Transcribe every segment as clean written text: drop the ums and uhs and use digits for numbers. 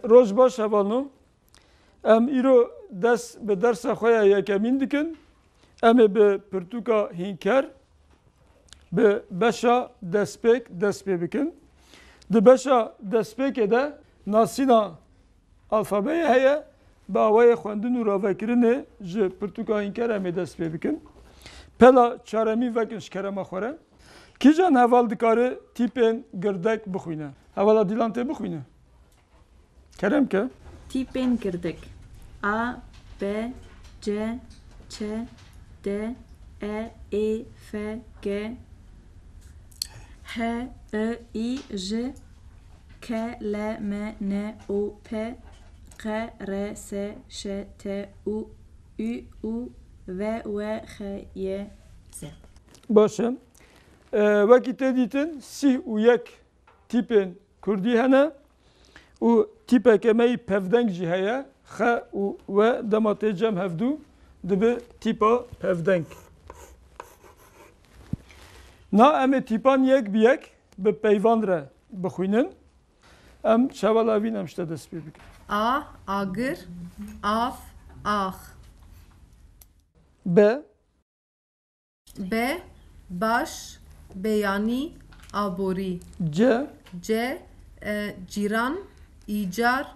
روز باش هوانو ام ایرو دست به درس خویا یکمین دکن ام به پرتوکا هینکر به بشا دست بکن ده بشا دست ده ناسینا الفابه هیا با وای خواندن و راوکرنه ج پرتوکا هینکر ام دست بکن پلا چارمی وکنش کرم خوره کی جان حوال دکاره تیپن گردک بخوینه حوالا دیلانته بخوینه کرم که تیپن گردک A, B, C, Ç, D, E, I, F, G, H, I, I, J, K, L, M, N, O, P, Q, R, S, Ş, T, U, Ü, U, V, W, X, Y, Z. باشه وقتی دیدن سی و یک تیپن کردی هنه و تیپ کمی پفدنگ جی هیا خ و دمات جم هفدو دبه تیپا پفدنگ نا ام تیپان یک بیک به پیوان را بخوینن ام شوال آوین ام شده دست بکن A, agır, af, ah. B B, baş, beyani, abori. C C, ciran, icar,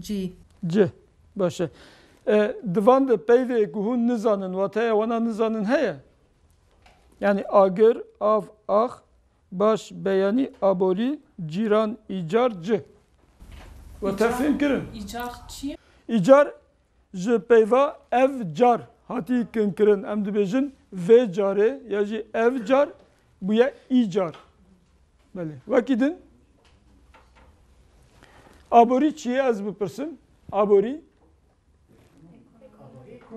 ci. C باشه دوان ده پیوه گوهون نزانن و تایه وانا نزانن هیا yani agır, av, ah, baş, beyani, abori, ciran, icar, c. Ve tefhim kirin. İcar çiye? İcar, ji peyva ev car. Hati kin kirin. Em dibêjin vê carê ya jî ev car bu ye îcar. Belê. Wekî din. Abori çiye ez bipirsim? Abori?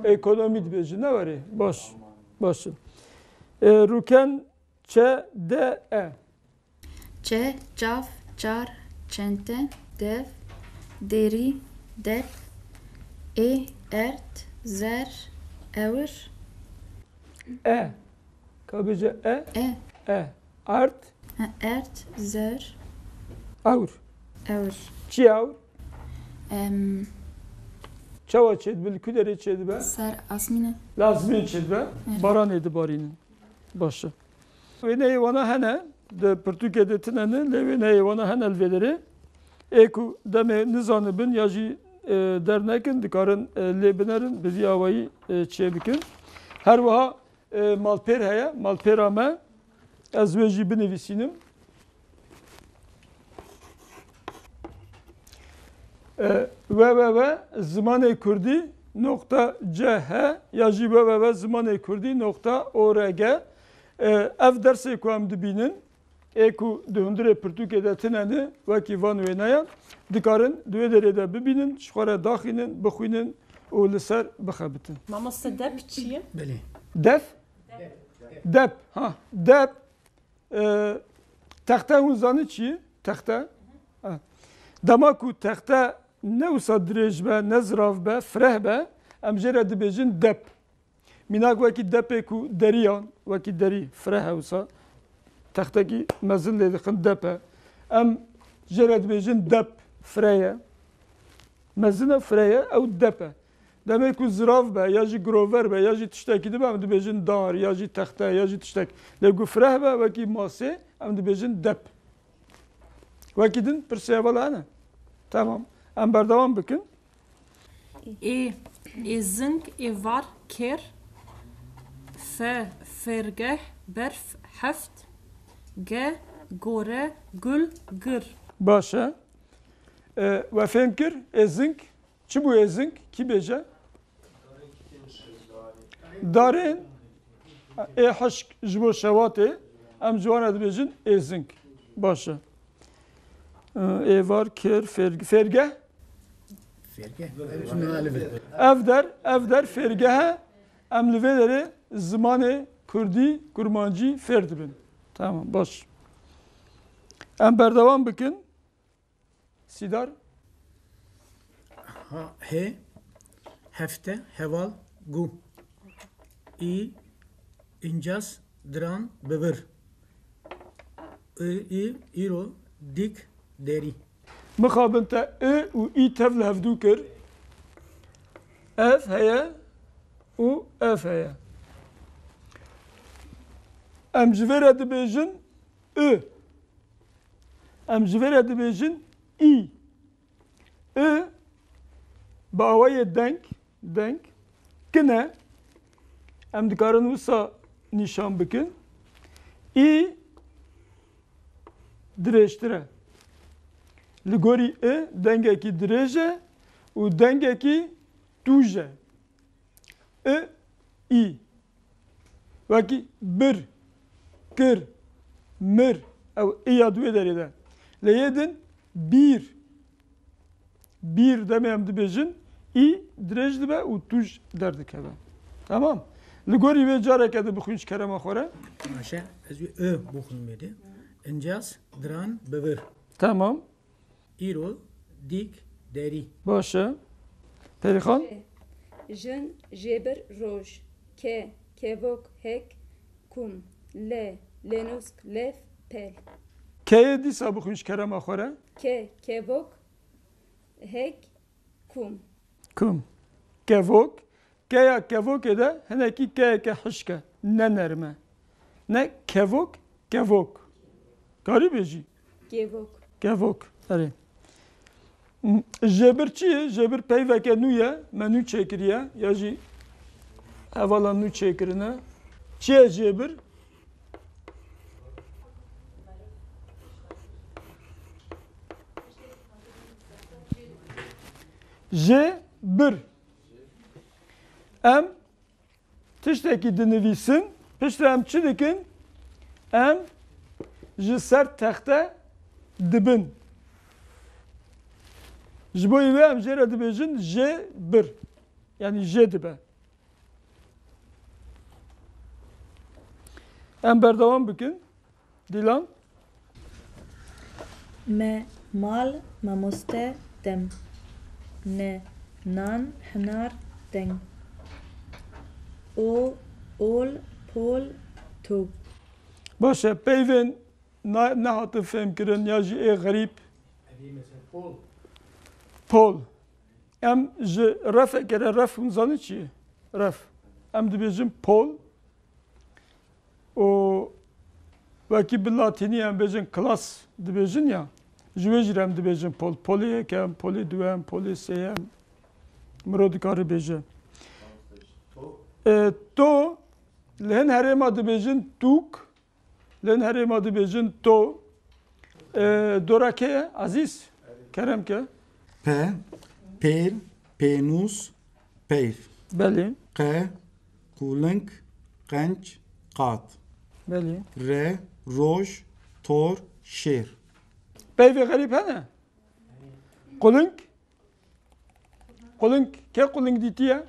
Ekonomi dibêjin. Ne var ê? Baş. Başın. Rûken ç, de, e. Ç, çaf, çar, çente, dev, deri, dep, ert, zer, evir. E. Kabıca e. E. Art. Ert, zer, Avr. evir. Çi avr? Em, Çava çed bil küderi çed be. Ser asmine. Lazmin çed be. Baran edi barinin. Başı. Ve neyi vana hene de Türkiye'de tineni levi neyi vana henel veleri eku deme nizanı bin yaji dernekin dikarın lebinerin bizi havayı çebikin. Her vaha malper heye malperame ezveji binevisinim. ve zamanı kurdi nokta ch yaji ve zamanı kurdi nokta org ev dersi ku em dibînin êku di hundirê Pirtûkê de tineni wekî van wê neyan dikarin di wê derê de bibînin ji xwe re daxînin bixwînin û li ser bixebitin. Mama sedep çiye? Belê. Def? Dep. Ha. Dep texte hûn zanî çi ye? Texte? Dema ku texte ne wisa dirêj be, ne zirav be, fireh be, em jê re dibêjin dep. Minak wekî depê ku deriyan, wekî derî fireh e wisa, textekî mezin lê dixin dep e. Em jê re dibêjin dep fireh ye. Mezin e fireh ye, ew dep e. Demek ku zirav be, ya jî girover be, ya jî tiştekî dibe, em dibêjin dar, ya jî texte, ya jî tiştek. Lê ku fireh be, wekî masê, em dibêjin dep. Wekî din pirsê vala hene. Tamam. Em berdevam bikin. Zing, var, ker, fergeh, berf, heft, gore, gül, gır. Başa. Ve fêm kir, êzing. Çi bû êzing? Kî bêje? Darên ê hişk ji bo şewatê em ji wan re dibêjin êzing. Başa. Êvar, kir, fergeh. Ferge. Ev der fergehe em li vê derê zimanê Kurdî, Kurmancî fêr dibin. Tamam, baş. Em berdevam bikin. Sidar. Ha, he, hefte, heval, gu. İ, incas, dran, bıvır. İro, dik, deri. مخابن تا ا و ای تف لهفدو کر اف هيا و اف هيا ام جويرا دبيجن ا ام جويرا دبيجن اي ا باوية denk kine em dikarin wisa nîşan bikin î dirêjtire li gorî dengekî dirêj e û dengekî tûj e î wekî bir kir mir ew îya duê derê de lê yê din bir demê em dibêjin î dirêj dibe û tûj derdikeve tamam li gorî wê careke de bixwîn ji kerema xwe re Maşa ez û ö buxun bêde. İncas dran bivir. tamam İro dik derî. baş e Perîxan Jin jêbir roj, ke kevok hek kum, lenûsk lev pel. keyê dîsa bixwîn ji kerema xwe re Ke kevok hek kum. kum kevok keya kevokê de hinekî keyeke hişk e ne nerme ne kevok karî bêjî Gevok. kevok erê jêbir çi ye jêbir peyveke nû ye me nû çêkiriye ya jî hevala nû çêkirine çi ye jêbir jêbir em tiştekî dinivîsin piştre em çi dikin em ji ser texte dibin ji bo wê em jê re dibêjin jêbir yani jê dibe em berdewam bikin Dîlan Me mal mamoste dem. Ne nan hnar deng. O ol pol to. baş e peyvên nehatin fêmkirin ya jî ê xerîb pol em ji refeke re ref hûn zanîn çi ye ref em dibêjin pol û wekî bi latînî em bêjin klas dibêjin ya ji wê jî re em dibêjin pol polê yekem polê duem polê sêyem mirov dikare bêje to li hin herêma dibêjin tûk li hin herêma dibêjin to dorake ye azîz keremke P, pel, penus, peyv. belê Q, kulink, qenç, qat. belê R, roj, tor, şêr. peyvê xerîb hene qulink ke qulink dîtiye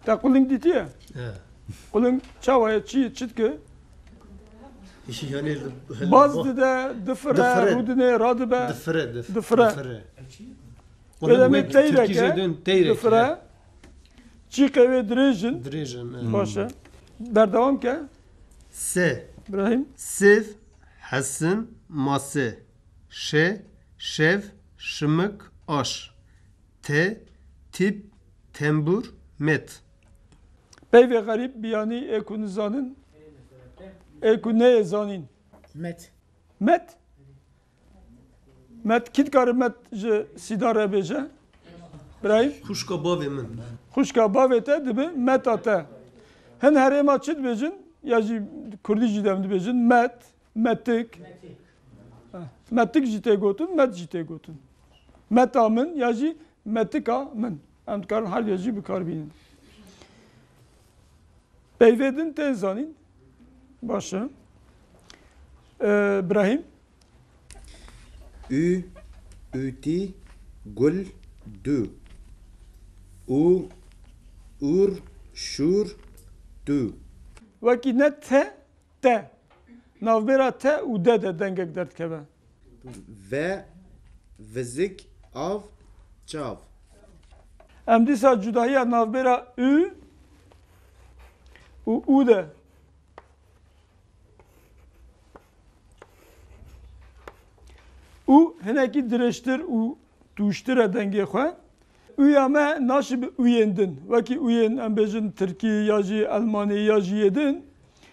te qulink dîtiye qulink çawa ye çi dike يعني baz dide difire Difire. rûdinê radibe دفرة Difire. Öyle teyreke difire çîqê wê dirêjin دريجن baş e berdewam ke س İbrahim سيف حسن ماسة ش شev شمك aş ت tip tembur met peyvê xerîb biyanî êku nizanin êku neyê zanîn Met. met kî dikare met ji sîdar re bêje İbrahim kuşka bavê min xuşka bavê te dibe meta te hin herêma çi dibêjin ya jî kurdî jî dem dibêjin met metik metik jî tê gotin met jî tê gotin meta min ya jî metika min em dikarin her ya jî bikarbînin peyvê din tên zanîn baş e İbrahim Ü, üti, gul, dü. U, ur, şur, dü. wekî ne te navbêra te û de dengek derdikeve Ve, vizik, av, çav. em dîsa cudahiya navbêra û û û de U heneki direştir u tuştura denge xwe. Uya me naşib uyendin. Vaki uyen em bejin Tirki ya jî Almanî ya jî yedin.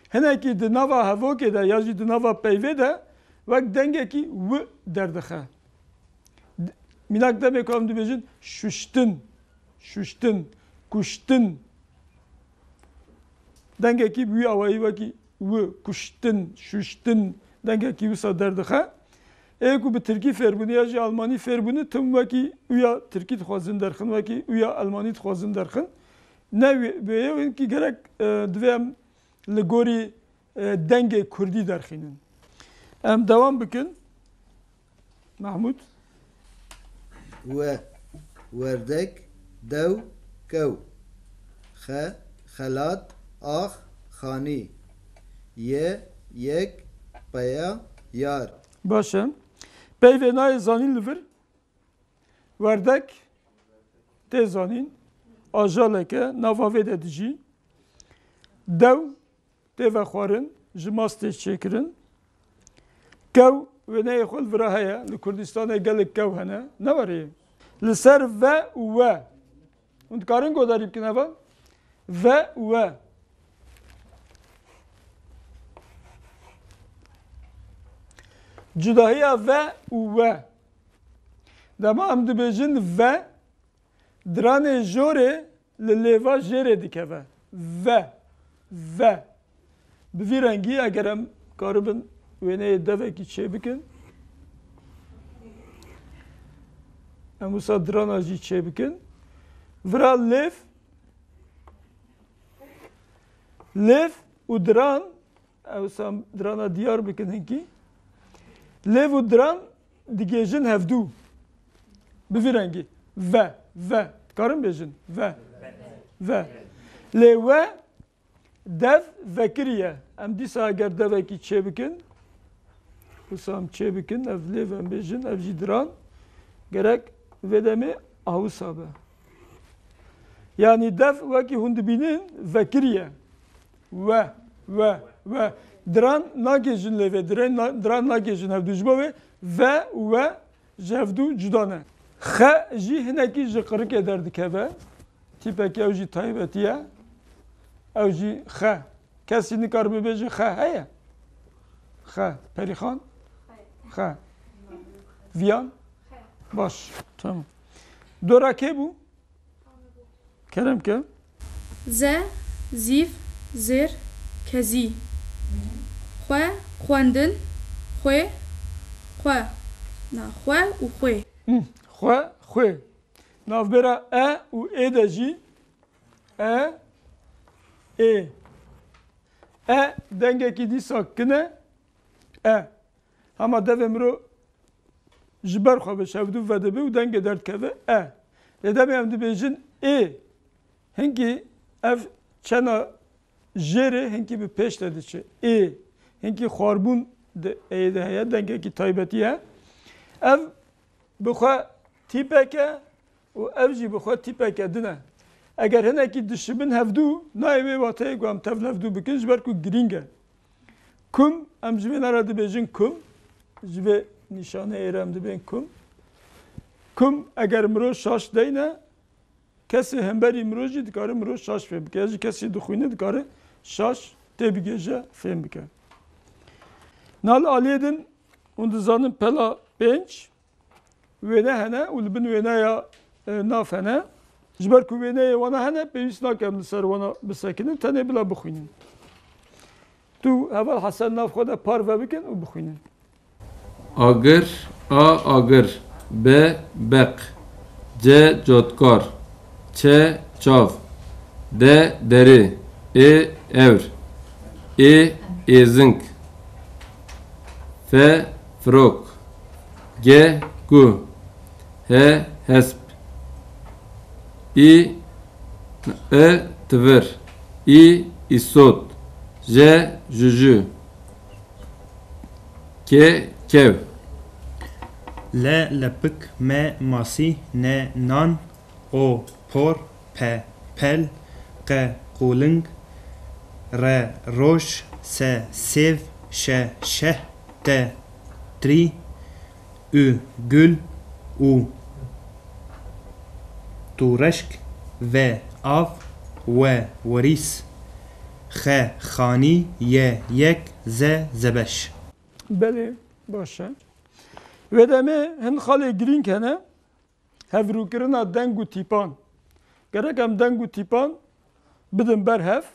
Heneki di nava hevokê de ya jî di nava peyvê de vek dengekî wi derdixe. Minak demek ku em dibêjin şuştin, şuştin, kuştin. Dengekî wî awayî wekî wi kuştin, şuştin dengekî wisa derdixe. Ku bi Tirkî fêrbûnî ya jî Almanî fêrbûnî tim wekî uya Tirkî dixwazin derxin, wekî uya Almanî dixwazin derxin. Ne wê ki gerek divê em li gorî dengê Kurdî derxînin. Em devam bikin. Mahmud. We werdek dew kew xe xelat ax xanî ye yek peya yar. Baş e. Peyvê nayê zanîn li vir. Werdek tê zanîn. Ajalek e. Nava vê de dijî. Dew tê vexwarin. Ji mas tê çêkirin. Kew wêneyê xwe li vira heye. Li Kurdistanê gelek kew hene. Ne warê? Li ser ve û we. Hûn dikarin godarî bikin heva? Ve û we. Cudahiya ve û we. Dema em dibêjin ve diranê jorê li lêva jêrê dikeve. Ve. Ve. Bi vî rengî eger em karibin wêneyê devekî çê bikin. Em wisa dirana jî çê bikin. Vira lêv. Lêv û diran ew wisa dirana diyar bikin hinkî. Lêv û diran digêjin hevdû. Bi vî rengî. Ve. Ve. Dikarin bêjin. Ve. Ve. Lê we dev vekiriye. Em dîsa eger devekî çê bikin. Wisa em çê bikin. Ev lêv em bêjin. Ev jî diran. Gerek vê demê awisa be. Yani dev wekî hûn dibînin vekiriye. We. We. We. Diran nagêjin lêvê. Diran nagêjin hevdû. Ji bo wê ve û we ji hevdû cuda ne. Xe jî hinekî ji qirikê derdikeve. Tîpekî ew jî taybetî ye. Ew jî xe. Kesî nikar bibêje xe heye? Xe. Perîxan? Xe. Viyan? Baş. Tamam. Dora kê bû? Kerem ke? Ze, zîv, zêr, kezî. Xwe, xwendin, xwê, xwe. Na, xwe û xwê. Xwe, xwê. Navbera e û ê de jî e, ê. E dengekî dîsa kine e. Hema devê mirov ji ber xwe bi şevdû vedibe û dengê derdkeve e. Lê demê em dibêjin ê. Hinkî ev çena jêrê hinkî bi pêş de diçe. Ê. Hinkî xwarbûn di ê de heye dengekî taybetî ye. Ev bi xwe tîpek e û ev jî bi xwe tîpeke din e. Eger hinekî dişibin hevdû nayê wê wateyê ku em tev hevdû bikin ji ber ku girîng e. Kum em ji vê nara dibêjin kum. Ji vê nîşaneyê re em dibên kum. Kum eger mirov şaş deyne kesê hemberî mirov jî dikare mirov şaş fêm bike. Ya jî kesî dixwîne dikare şaş tê bigêje fêm bike. Nal aliyê din hûn dizanin pela 5 wêne hene û li bin wêneya nav hene. Ji ber ku wêneyê wana hene pêwîst nake em li ser wana bisekinin tenê bila bixwînin. Tu heval hesen nav xwe de parve bikin û bixwînin. Agir, a agir, b beq, c cotkar, ç çav, d deri, e evr, e êzing, f firok, g gu, h hesp, i tivir, i isot, j juju, k kev. Le lepik, me masi, ne nan, o por, pe pel, qe quling, re roj, se sev, şe şeh, te tri, ü gül, u تورشک و آف و وریس خ خانی یک ز زبش بله باشه و دمه هن خاله گرین کنه هفرو کرنا دنگو تیپان gerek hem dengu tipan bidim berhef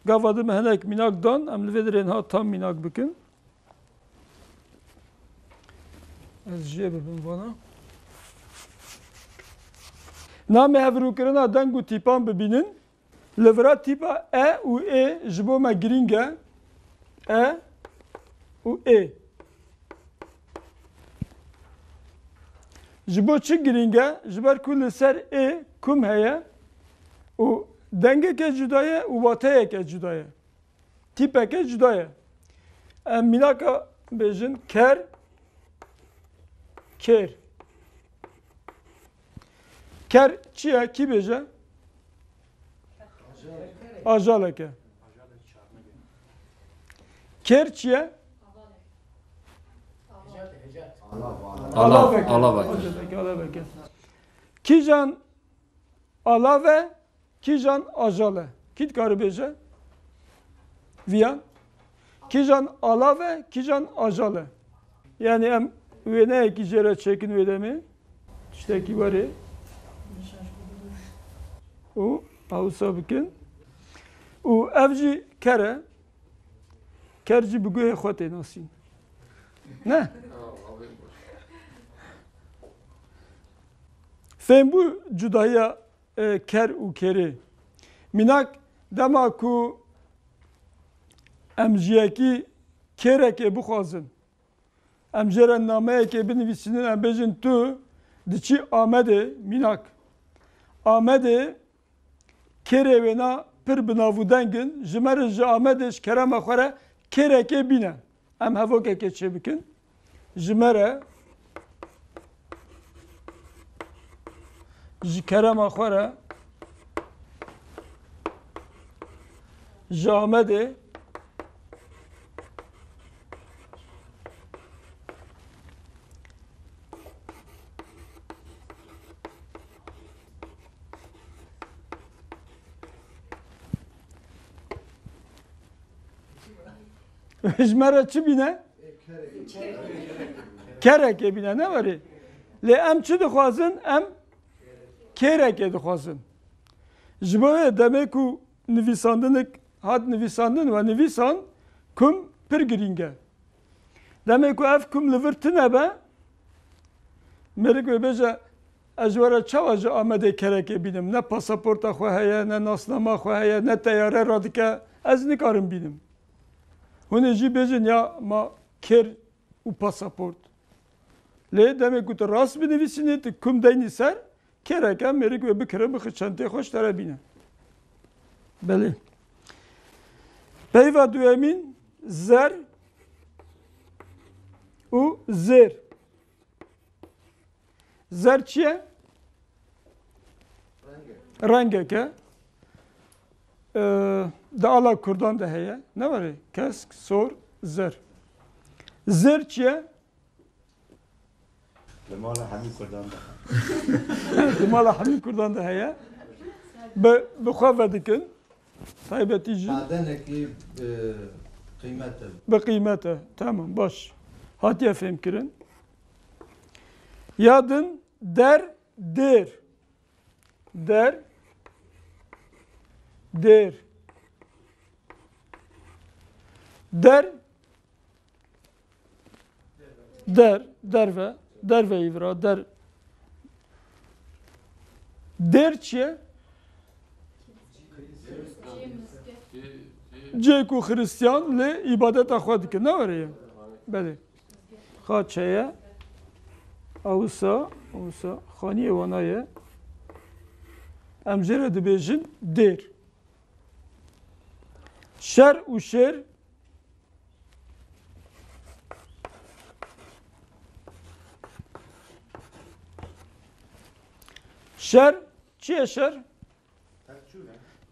gavadım henek minak dan em livedirin ha tam minak bikin ez jiye bibim bana name hevru kirina dengu tipan bibinin livra tipa e u e jibo me giringe e u e jibo çi giringe jiber kulli ser e kum heye u denge ke judaye u vateye ke judaye tipe ke judaye em minaka bejin ker ker ker çiye ki beje ajaleke ker çiye Alaveke. Kijan alave, kijan ajale. Kit karıbeje? Viyan. Kijan alave, kijan ajale. Yani em üvene iki jere çekin ödemi. İşte ki var. O avsa bikin. O evci kere. Kerci bugüye xote nasin. Ne? Fem bu cudaya ker u keri. Minak dema ku emjiyeki kereke buxazın. Emjeren nameyeke binivisinin embejin tu diçi amede minak. Amede kerevena pir binavu dengin. Jimerji amedeş kereme xore kereke bine. Em hevokeke çebikin. Jimere ji kerema xwe re ji Amedê ji me re çi bîne? Kereke bîne ne var? Lê em çi dixwazin em kereke dixwazin. Ji bo vê demê ku nivîsandinik hat nivîsandin ve nivîsan kum pir girîng e. Demê ku ev kum li vir tune be merik wê bêje ez ji were çawa ji Amedê kereke bînim. Ne pasaporta xwe heye, ne nasnama xwe heye, ne teyare radike ez nikarim bînim. Hûn ê jî bêjin ya ma ker û pasaport. Lê demê ku tu rast binivîsînî tu kum deynî ser kereke merik ve bikire bixi çentê xweş tere bîne. Belê. Peyva duemîn zer û zêr. Zer çi ye? Rengeke. Di ala Kurdan de heye. Ne var? Kesk, sor, zer. Zer çi ye? Limala Hamî Kurdan da. Limala Hamî Kurdan da heye. Bi xwe vedikin. Taybetî jî. Madenekî kıymeti. Bi qîmete. Tamam baş. Hatiye fêm kirin. Yadin der, der. Der, der. Der, der, derve. Derve ivra, der. Der çiye? Ceyku Hristiyan le ibadeta xwe dike. Ne var ya? Bele. Xaçeye. Avsa, xaniye wanaye. Em jê re dibêjin der. Şer û şer şer çi ye şer?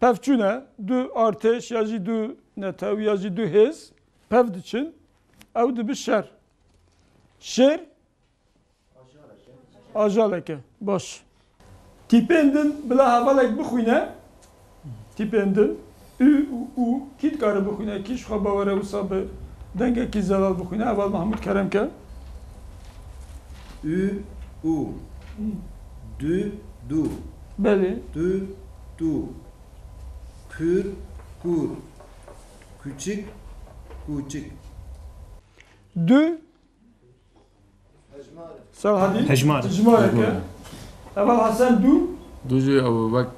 Pevçûne du artêş ya jî du netew ya jî du hêz pev diçin ew dibe şer. Şer Ajaleke. Baş. Tipendin bila havalek bixwîne. Tipendin. U kît kare bixwîne. Kî xwe bawere wisa bi dengekî zelal bixwîne. Eval Mahmud Keremke. U. Du. Belê. Tu. Pür. Kur. Küçük. Du. Salhadî. Hejmar. Hejmareke. Eval Hasan du. دوجي او وقت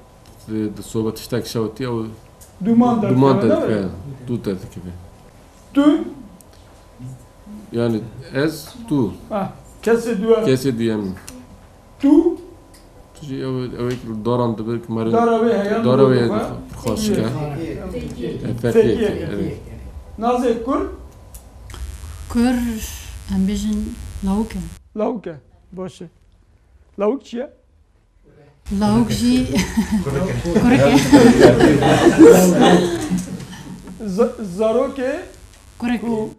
الصوبة تشتاك شوتي او Duman da. duman تذكر دو تذكر Du. يعني ez tu Kese du. kese diyem Tu. تجي او دوران دبرك مرن Darawe. دورا خوش كا Fekiye. Nazê kur. Kur em bêjin lawik in. Lavuk e. Baş e. Lavuk çi ye? Lawik jî kurek e. Zarokê Kurek. ku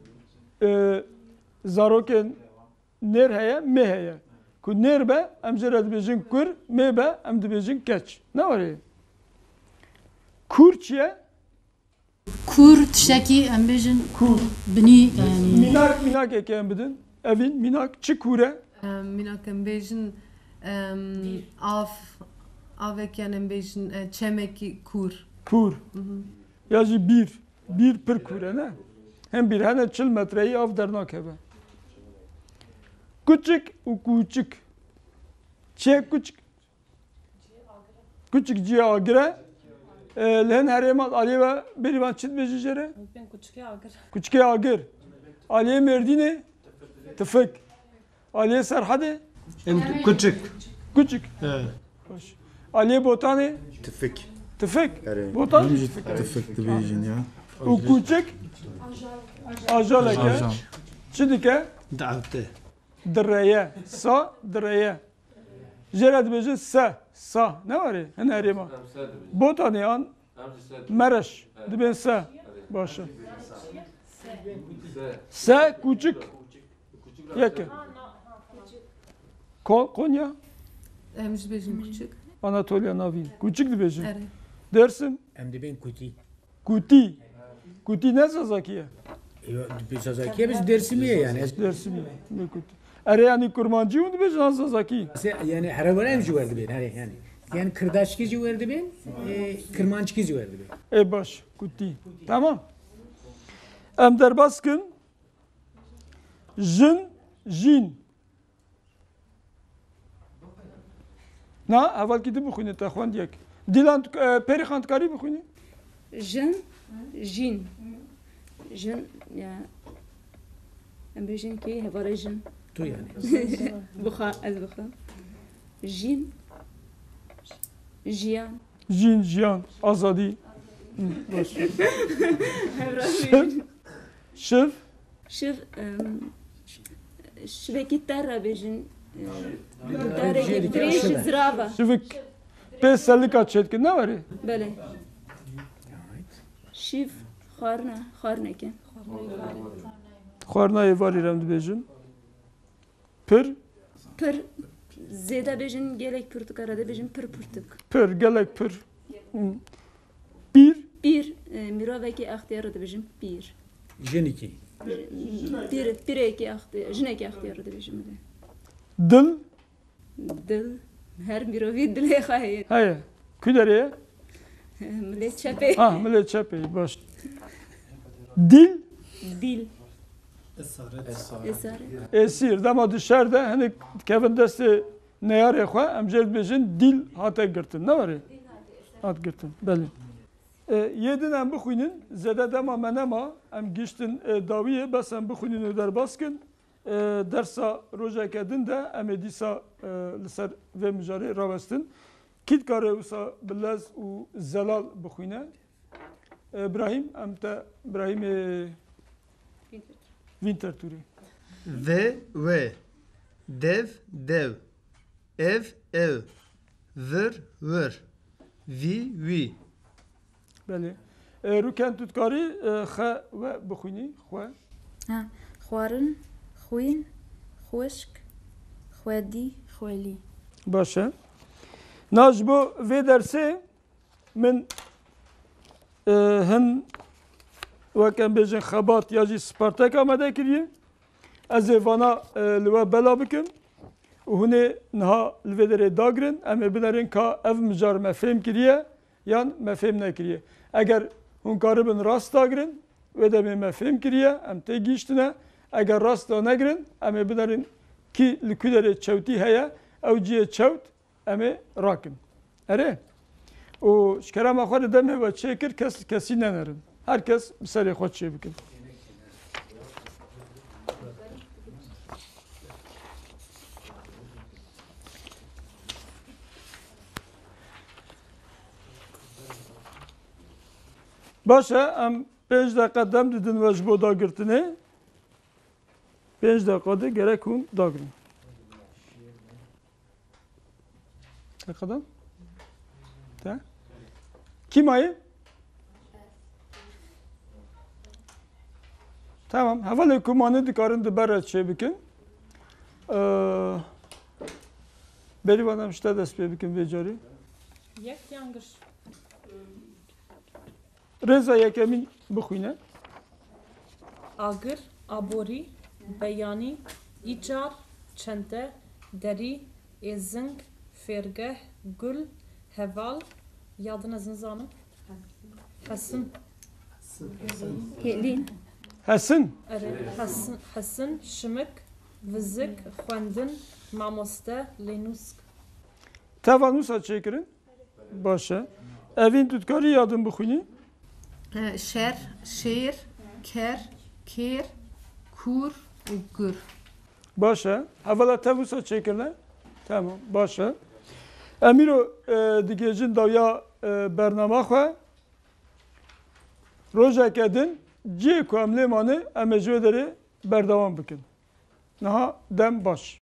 zarokê nêr heye, mê heye. Ku nêr be em jê re dibêjin kur, mê be em dibêjin keç. Ne warê? Kur çi ye? Kur tiştekî em bêjin Kur. binî yani. Minak eke em bidin. Evîn minak çi kur e? Minak em bêjin avekian em bêjin çemekî kur. Kur. Ya jî bir pir kur e ne? Hem bir hene 40 metreyî av dernakeve. Küçük û kûçik. Çi küçük? Küçük ciye agire. Lehen herêma aliyê ve berî van çi dibêjî jê re? Ben küçüğe agır. Küçükê agir. Aliyê Mêrdînê tifik. Aliyê Serhadê Küçük. küçük. Evet. Baş. Aliyê Botanê Tifik. tifik. Evet. Botan Tifik dibêjin ya. û kûçik ajaleke. Ajan. Çi dike? Davte. Direye. Sa direye. Jê re dibêjin sa. Ne warê? Hin herêma. Botanê an mereş. Dibên se. Baş e. Se kûçik. Yeke. Konya? Em jî bêjin küçük. Anatolia navîn. Kûçik dibêjin. Evet. Dersim Em dibên kutî. kûtî. Kûtî ne sazakî ye? Bi sazakiye biz Dersimîye yani. Dersim ye. Ne kûtî. Erê yanî kurmancî û dibêjin an sazakî. Yani herevara em jî wer dibên herê yani. Yani kırdaşkî jî wer dibên, kırmançkî jî wer dibên. E baş. Kûtî. Tamam. Em derbas kin. Jin. Na, evalkî di bixwîne te xwendiyek. Dîlan perî xwendkarî bixwîne? Jin, jin. Jin, ya. Em bêjin ki hevara jin. Tu yani. Bixa, ez bixa. Jin. Jiyan. Jin, jiyan, azadî. Baş. Şiv. Şiv, şivekî terra bêjin. Darekî dirêj zirava. Şivik. Pê sellika çêtkin ne warê? Bele. Şiv, xwarneke. Xwarnayê varî rem dibêjin. Pir. Pir, zêde bêjin gelek pirtukara dibêjin pir pirtuk. Pir, gelek pir. Pîr. Pîr, mirovekî extiyara dibêjin pîr. Jinekî. Pirêkî extiyar, jinekî extiyara dibêjin bile. Dil. Dil, her mirovî dilê xwe heye. Heye. Kû derê ye? Milê çepê. Ah, milê çepê. Baş. Dil. Dil. Esîr. Dema di şer de hinek kevin destê neyarê xwe em jê dibêjin dil hate girtin. Ne warê? Hat girtin. Belê. Yedin em bixwînin. Zêde dema me nema. Em giştin dawiyê bes em bixwînin û derbas kin. Dersa rojeke din de em ê dîsa li ser vê mijarê rawestin. Kît kare wisa bi lez û zelal bixwîne? İbrahim, em te İbrahimê Winterthurê. Ve. Dev. Ev. Vir. Vi. Belê. Rûken tu dikarî xe we bixwînî xwe. Xwarin, xwîn, xwişk, xwedî, خویلی باشه ناج بو وی درسه من هن وکم بیجن خبات یا جی سپارتک آمده کریه از وانا لوا بلا بکن و هونه نها لوی داره داگرن اما بنارین که اف مجار مفهم کریه یا مفهم نکریه اگر هون کاربن راست داگرن و دمی مفهم کریه ام تی گیشتنه اگر راست دا نگرن اما بنارین کی لکو داره چوتی هیا او جیه چوت اما راکن اره و شکرم اخوار دمه و چه کر کسی ننرن هر کس بسری خود چه بکن باشه ام 5 دقیقه دم دیدن وجبو داگرتنه 5 دقیقه ده gerek hun dagrin. Ne kadar? Ta? Kim ayı? Tamam. Havalı kumanı dikarın da bera şey bikin. Beri bana işte dest bikin becari. Yek yangır. Reza yekemin bixwîne. Agir, abori, beyani, icar, çente, deri, êzing, fêrgeh, gul, heval, yadın ez nizanim. Hesin. Helin. Hesin. Hesin, şimik, vizik, xwendin, mamoste, lênûsk. Teva nusa çekirin. Başa. Evin tutkarı yadın bixwînî. Şer, şer, ker, ker, kur, gur. Başa. Hevala tevusa çekirler. Tamam. Başa. Emiro digecin davya bernama xwe rojek edin cî ku em lê manê em ê ji wê derê berdewam bikin. Niha dem baş.